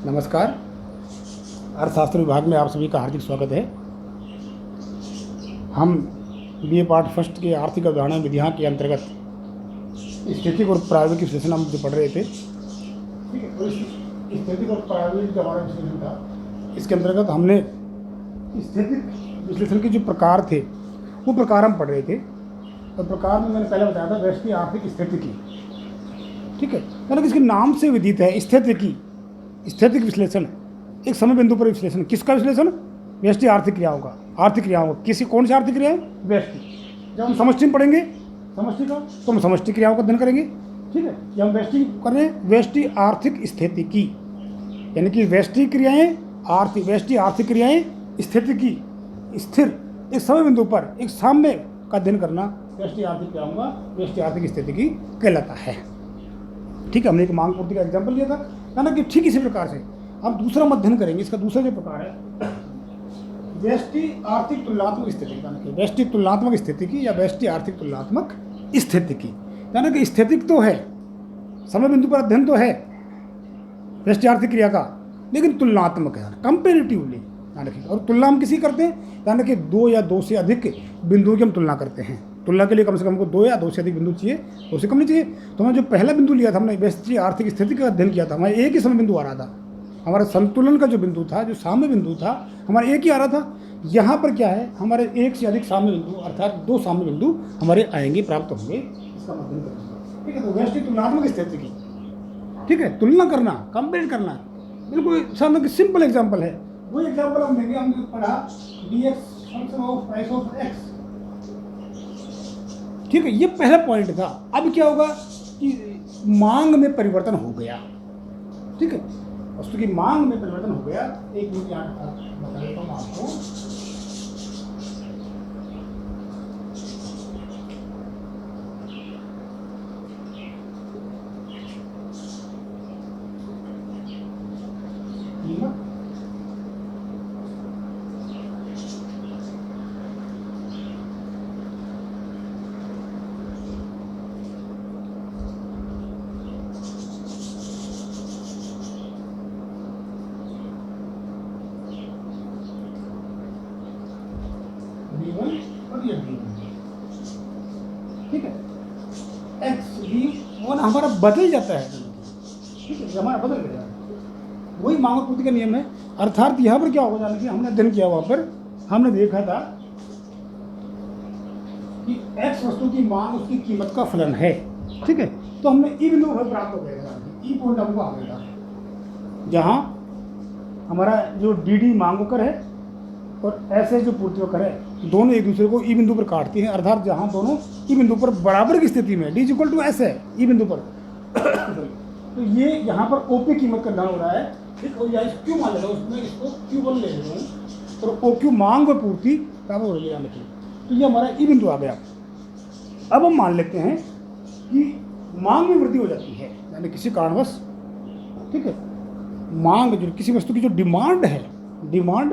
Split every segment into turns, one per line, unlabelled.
नमस्कार। अर्थशास्त्र विभाग में आप सभी का हार्दिक स्वागत है। हम बीए पार्ट फर्स्ट के आर्थिक अवधारणा विधियाँ के अंतर्गत स्थैतिक और प्रायोगिक विश्लेषण हम जो पढ़ रहे थे, ठीक है। तो स्थैतिक और प्रायोगिक जो हमारा विश्लेषण था, इसके अंतर्गत हमने स्थैतिक विश्लेषण के जो प्रकार थे वो प्रकार हम पढ़ रहे थे। और प्रकार में मैंने पहले बताया था व्यष्टि आर्थिक स्थितिकी, ठीक है। यानी कि इसके नाम से विदित है स्थितिकी, स्थैतिक विश्लेषण, एक समय बिंदु पर विश्लेषण। किसका विश्लेषण? व्यष्टि आर्थिक क्रियाओं का, आर्थिक क्रियाओं का। किसी कौन सी आर्थिक क्रियाएं? व्यष्टि। जब हम समष्टि में पढ़ेंगे समष्टि का, तो हम समष्टि क्रियाओं का अध्ययन करेंगे, ठीक है। जब हम व्यष्टि कर रहे हैं, व्यष्टि आर्थिक स्थितिकी, यानी कि व्यष्टि क्रियाएं आर्थिक, व्यष्टि आर्थिक क्रियाएं स्थितिकी, स्थिर एक समय बिंदु पर एक साम्य का अध्ययन करना व्यष्टि आर्थिक क्रियाओं का व्यष्टि आर्थिक स्थितिकी कहलाता है, ठीक है। हमने एक मांग पूर्ति का एग्जाम्पल लिया था, यानी कि ठीक इसी प्रकार से हम दूसरा अध्ययन करेंगे। इसका दूसरा जो प्रकार है व्यष्टि आर्थिक तुलनात्मक स्थिति, यानी कि व्यष्टि तुलनात्मक स्थिति की या व्यष्टि आर्थिक तुलनात्मक स्थिति की। यानी कि स्थितिक तो है, समय बिंदु पर अध्ययन तो है व्यष्टि आर्थिक क्रिया का, लेकिन तुलनात्मक है, कंपेरेटिवली। यानी कि और तुलना हम किसी करते हैं, यानी कि दो या दो से अधिक बिंदुओं की हम तुलना करते हैं। तुलना के लिए कम से कम हमको दो या दो से अधिक बिंदु चाहिए, दो से कम नहीं चाहिए। तो हमने जो पहला बिंदु लिया था, हमने व्यष्टि आर्थिक स्थिति का अध्ययन किया था, हमारा एक ही समय बिंदु आ रहा था। हमारा संतुलन का जो बिंदु था, जो साम्य बिंदु था, हमारा एक ही आ रहा था। यहाँ पर क्या है, हमारे एक से अधिक साम्य बिंदु अर्थात दो साम्य बिंदु हमारे आएंगे, प्राप्त होंगे। इसका अध्ययन करेंगे, ठीक है। तो व्यष्टि तुलनात्मक स्थिति की, ठीक है, तुलना करना, कंपेयर करना, बिल्कुल सामने सिंपल एग्जाम्पल है। वो एग्जाम्पल हम देंगे, हमने पढ़ा dx function of price of x, ठीक है। ये पहला पॉइंट था। अब क्या होगा कि मांग में परिवर्तन हो गया, ठीक है। वस्तु की मांग में परिवर्तन हो गया। एक मिनट यहाँ बता देता हूँ आपको। ठीक है, एक्स V1 हमारा बदल जाता है, ठीक है, हमारा बदल गया। वही मांग पूर्ति का नियम है। अर्थात यहाँ पर क्या होगा, जाने कि हमने अध्ययन किया, वहाँ पर हमने देखा था कि एक्स वस्तु की मांग उसकी कीमत का फलन है, ठीक है। तो हमने ई बिंदु प्राप्त हो गया, ई पॉइंट हमको आ गया, जहाँ हमारा जो डी मांगोकर है और ऐसे जो पूर्तियोकर है, दोनों एक दूसरे को ई बिंदु पर काटती हैं। अर्थात जहाँ दोनों ई बिंदु पर बराबर की स्थिति में, डी इक्वल टू एस है ई बिंदु पर तो ये यहाँ पर ओपी कीमत का निर्धारण हो रहा है, ठीक। और यहाँ क्यू मान लेता हूँ, उसमें इसको Q1 ले लेता हूँ, और ओ क्यू मांग व पूर्ति बराबर हो रही है। तो ये हमारा ई बिंदु आ गया। अब हम मान लेते हैं कि मांग में वृद्धि हो जाती है, यानी किसी कारणवश, ठीक है, मांग जो किसी वस्तु की जो डिमांड है, डिमांड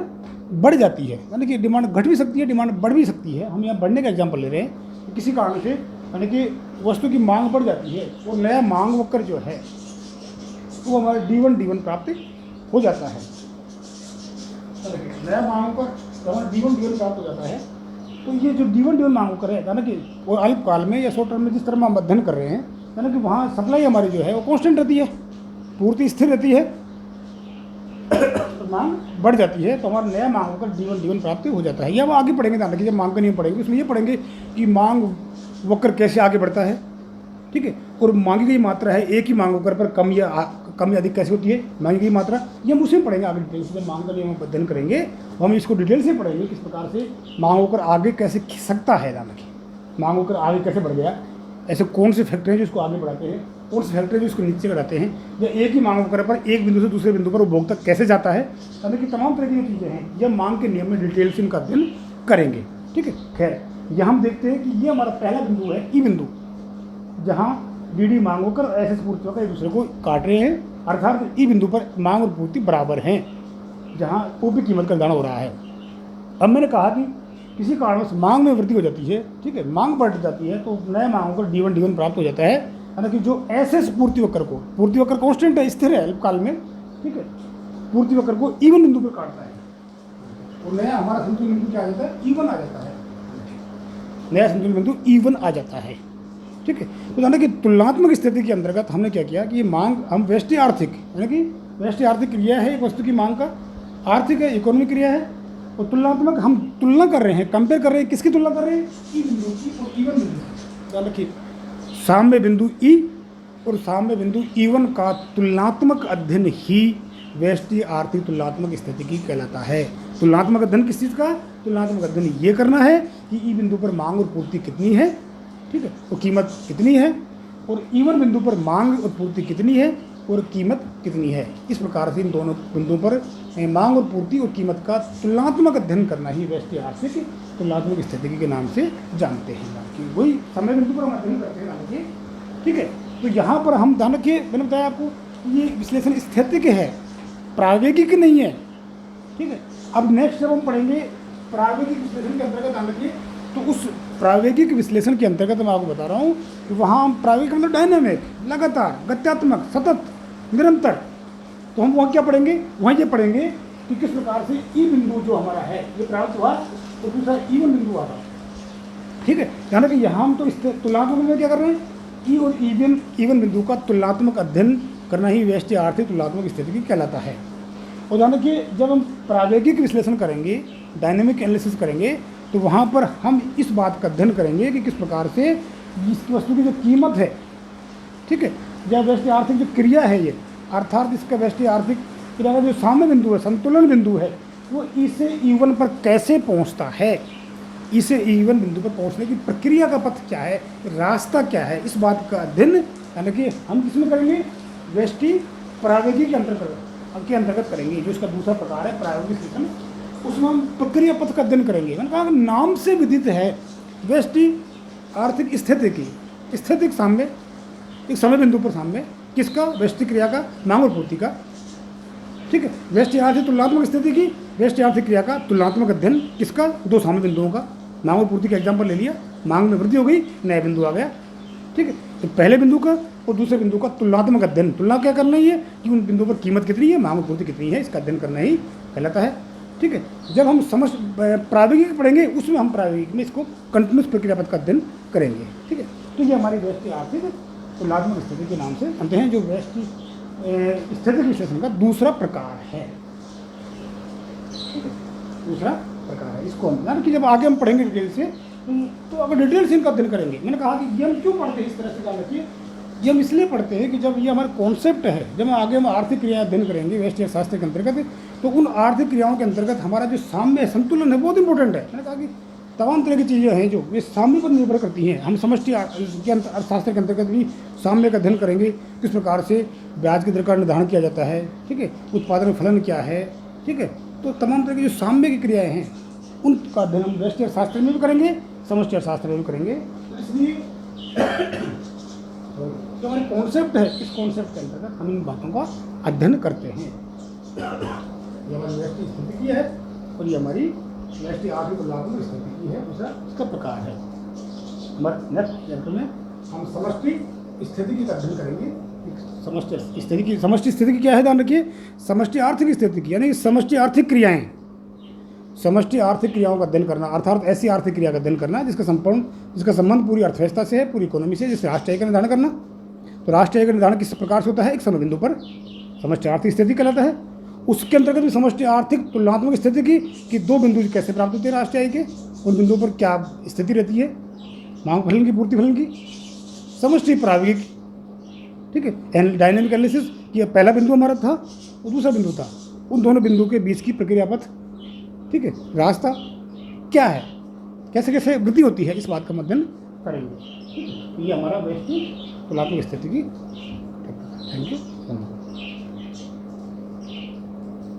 बढ़ जाती है। यानी कि डिमांड घट भी सकती है, डिमांड बढ़ भी सकती है। हम यहाँ बढ़ने का एग्जांपल ले रहे हैं कि किसी कारण से, यानी कि वस्तु की मांग बढ़ जाती है, वो नया मांग वक्र जो है वो हमारे D1 प्राप्त हो जाता है। नया मांग वक्र हमारा D1 प्राप्त हो जाता है। तो ये जो D1 मांग वक्र है, यानी कि वो अल्पकाल में या शॉर्ट टर्म में जिस तरह हम अध्ययन कर रहे हैं, यानी कि वहाँ सप्लाई हमारी जो है वो कॉन्स्टेंट रहती है, पूर्ति स्थिर रहती है, तो मांग बढ़ जाती है। तो हमारा नया मांग होकर D1 प्राप्त हो जाता है। या वो आगे पढ़ेंगे, ध्यान रखिए, जब मांग का नियम पढ़ेंगे उसमें ये पढ़ेंगे कि मांग वक्र कैसे आगे बढ़ता है, ठीक है। और मांगी गई मात्रा है एक ही मांग वक्र पर कम या अधिक कैसे होती है, मांगी गई मात्रा, ये हम उसे पढ़ेंगे आगे डिटेल से। जब मांग का नियम अध्ययन करेंगे हम इसको डिटेल से पढ़ेंगे, किस प्रकार से मांग वक्र आगे कैसे खिसकता है, ध्यान रखिए, मांग वक्र आगे कैसे बढ़ गया, ऐसे कौन से फैक्टर हैं जो इसको आगे बढ़ाते हैं, कौन से फैक्टर जो इसको नीचे बढ़ाते हैं, या एक ही मांग वक्र पर एक बिंदु से दूसरे बिंदु पर उपभोक्ता कैसे जाता है, यानी कि तमाम तरह की चीज़ें हैं, यह मांग के नियम में डिटेल से इनका अध्ययन करेंगे, ठीक है। खैर, यहाँ हम देखते हैं कि ये हमारा पहला बिंदु है ई बिंदु, जहाँ डी मांग वक्र और ऐसे पूर्तियों का एक दूसरे को काट रहे हैं। अर्थात ई बिंदु पर मांग और पूर्ति बराबर हैं, जहाँ ओपी कीमत का निर्धारण हो रहा है। अब मैंने कहा कि किसी कारणवश मांग में वृद्धि हो जाती है, ठीक है, मांग बढ़ जाती है, तो नया मांग वक्र D1 प्राप्त हो जाता है। यानी कि जो एस पूर्ति वक्र को, पूर्ति वक्र कॉन्स्टेंट है, स्थिर है अल्पकाल में, ठीक है, पूर्ति वक्र को ईवन बिंदु पर काटता है और नया हमारा संतुलन बिंदु क्या आ जाता है, ईवन आ जाता है। नया संतुलन बिंदु ईवन आ जाता है। ठीक है, तो जाना कि तुलनात्मक स्थिति के अंतर्गत हमने क्या किया कि ये मांग हम व्यष्टि आर्थिक, यानी कि व्यष्टि आर्थिक क्रिया है एक वस्तु की मांग का, आर्थिक है इकोनॉमिक क्रिया है, और तुलनात्मक हम तुलना कर रहे हैं, कंपेयर कर रहे हैं, किसकी तुलना कर रहे हैं, ई बिंदु की और ईवन बिंदु की। ध्यान रखिए, साम्य बिंदु ई और साम्य बिंदु ईवन का तुलनात्मक अध्ययन ही व्यष्टि आर्थिक तुलनात्मक स्थिति की कहलाता है। तुलनात्मक अध्ययन किस चीज़ का, तुलनात्मक अध्ययन ये करना है कि ई बिंदु पर मांग और पूर्ति कितनी है, ठीक है, और कीमत कितनी है, और ईवन बिंदु पर मांग और पूर्ति कितनी है और कीमत कितनी है। इस प्रकार से इन दोनों बिंदुओं पर मांग और पूर्ति और कीमत का तुलनात्मक अध्ययन करना ही व्यष्टि आर्थिक तुलनात्मक स्थिति के नाम से जानते हैं। कि वही समय बिंदु पर हम अध्ययन करते हैं नाम के। ठीक है, तो यहाँ पर हम ध्यान रखिए, मैंने बताया आपको ये विश्लेषण स्थैतिक है, प्रायोगिक नहीं है। ठीक है, अब नेक्स्ट जब हम पढ़ेंगे प्रायोगिक विश्लेषण के अंतर्गत, ध्यान रखिए, तो उस प्रायोगिक विश्लेषण के अंतर्गत मैं आपको बता रहा हूँ कि वहाँ हम प्रायोगिक मतलब डायनेमिक, लगातार, गत्यात्मक, सतत, निरंतर, तो हम वहाँ क्या पढ़ेंगे, वहाँ ये पढ़ेंगे कि किस प्रकार से ई बिंदु जो हमारा है ये प्राप्त हुआ और दूसरा ईवन बिंदु आ रहा। ठीक है, ध्यान रखिए, यहाँ हम तो इस तुलनात्मक में क्या कर रहे हैं, ई और ईवन बिंदु का तुलनात्मक अध्ययन करना ही व्यष्टि आर्थिक तुलनात्मक स्थिति की कहलाता है। और ध्यान रखिए, जब हम प्रायोगिक विश्लेषण करेंगे, डायनेमिक एनालिसिस करेंगे, तो वहाँ पर हम इस बात का अध्ययन करेंगे कि किस प्रकार से इस वस्तु की जो कीमत है, ठीक है, या व्यष्टि आर्थिक जो क्रिया है ये, अर्थात इसका व्यष्टि आर्थिक क्रिया का जो साम्य बिंदु है, संतुलन बिंदु है, वो ई से ईवन पर कैसे पहुँचता है, ई से ईवन बिंदु पर पहुँचने की प्रक्रिया का पथ क्या है, रास्ता क्या है, इस बात का अध्ययन यानी कि हम किसमें करेंगे, व्यष्टि प्रायोगिक के अंतर्गत करेंगे, जो इसका दूसरा प्रकार है प्रायोगिक विश्लेषण। उसमें हम प्रक्रिया पथ का अध्ययन करेंगे। मैंने कहा नाम से विदित है व्यष्टि आर्थिक स्थिति की, स्थितिक साम्य, एक समय बिंदु पर साम्य किसका, व्यष्टि क्रिया का, मांग और पूर्ति का। ठीक है, व्यष्टि आर्थिक तुलनात्मक स्थिति की, व्यष्टि आर्थिक क्रिया का तुलनात्मक अध्ययन किसका, दो साम्य बिंदुओं का, मांग और पूर्ति का एग्जाम्पल ले लिया, मांग में वृद्धि हो गई, नया बिंदु आ गया। ठीक है, तो पहले बिंदु का और दूसरे बिंदु का तुलनात्मक अध्ययन, तुलना क्या करना ही है कि उन बिंदु पर कीमत कितनी है, मांग और पूर्ति कितनी है, इसका अध्ययन करना ही कहलाता है। ठीक है, जब हम समझ प्रायोगिक पढ़ेंगे उसमें हम प्रायोगिक में इसको कंटिन्यूस प्रक्रिया पथ का अध्ययन करेंगे। ठीक है, तो ये हमारी व्यष्टि आर्थिक तुलनात्मक स्थिति के नाम से जानते हैं, जो व्यष्टि स्थिति विश्लेषण का दूसरा प्रकार है। ठीक है, दूसरा प्रकार है, इसको हम कि जब आगे हम पढ़ेंगे डिटेल से, तो अगर डिटेल से इनका अध्ययन करेंगे। मैंने कहा कि ये हम क्यों पढ़ते हैं इस तरह से, जान रखिए, ये हम इसलिए पढ़ते हैं कि जब ये हमारा कॉन्सेप्ट है, जब आगे हम आर्थिक क्रिया अध्ययन करेंगे व्यष्टि शास्त्र के अंतर्गत, तो उन आर्थिक क्रियाओं के अंतर्गत हमारा जो साम्य संतुलन है बहुत इंपॉर्टेंट है। मैंने कहा कि तमाम तरह की चीज़ें हैं जो ये साम्य पर निर्भर करती हैं। हम समष्टि अर्थशास्त्र के अंतर्गत भी साम्य का अध्ययन करेंगे, किस प्रकार से ब्याज की दर का निर्धारण किया जाता है, ठीक है, उत्पादन फलन क्या है, ठीक है, तो तमाम तरह की जो साम्य की क्रियाएँ हैं उनका अध्ययन हम व्यष्टि अर्थशास्त्र में भी करेंगे, समष्टि अर्थशास्त्र में भी करेंगे। इसलिए जो हमारे कॉन्सेप्ट है, इस कॉन्सेप्ट के अंतर्गत हम इन बातों का अध्ययन करते हैं। ये हमारी व्यष्टि स्थिति की है और ये हमारी व्यष्टि आर्थिक तुलनात्मक स्थिति की है, दूसरा इसका प्रकार है। हमारे नेक्स्ट चैप्टर में हम समष्टि स्थिति की अध्ययन करेंगे। समष्टि स्थिति की क्या है, ध्यान रखिए, समष्टि आर्थिक स्थिति की, यानी समष्टि आर्थिक क्रियाएं, समष्टि आर्थिक क्रियाओं का अध्ययन करना, अर्थात ऐसी आर्थिक क्रिया का अध्ययन करना जिसका संबंध पूरी अर्थव्यवस्था से है, पूरी इकोनॉमी से, जैसे राष्ट्रीय आय का निर्धारण करना। तो राष्ट्रीय आय का निर्धारण किस प्रकार से होता है, एक समय बिंदु पर समष्टि आर्थिक स्थिति कहलाता है। उसके अंतर्गत भी समष्टि आर्थिक तुलनात्मक स्थिति की कि दो बिंदु कैसे प्राप्त होते हैं राष्ट्रीय आय के, उन बिंदुओं पर क्या स्थिति रहती है, मांग फलन की, पूर्ति फलन की। समष्टि प्रायोगिक, ठीक है, डायनेमिक एनालिसिस, ये पहला बिंदु हमारा था और दूसरा बिंदु था, उन दोनों बिंदुओं के बीच की प्रक्रिया पथ, ठीक है, रास्ता क्या है, कैसे कैसे वृद्धि होती है, इस बात का अध्ययन करेंगे। ठीक है, ये हमारा व्यष्टि तुलनात्मक स्थिति की। Thank you.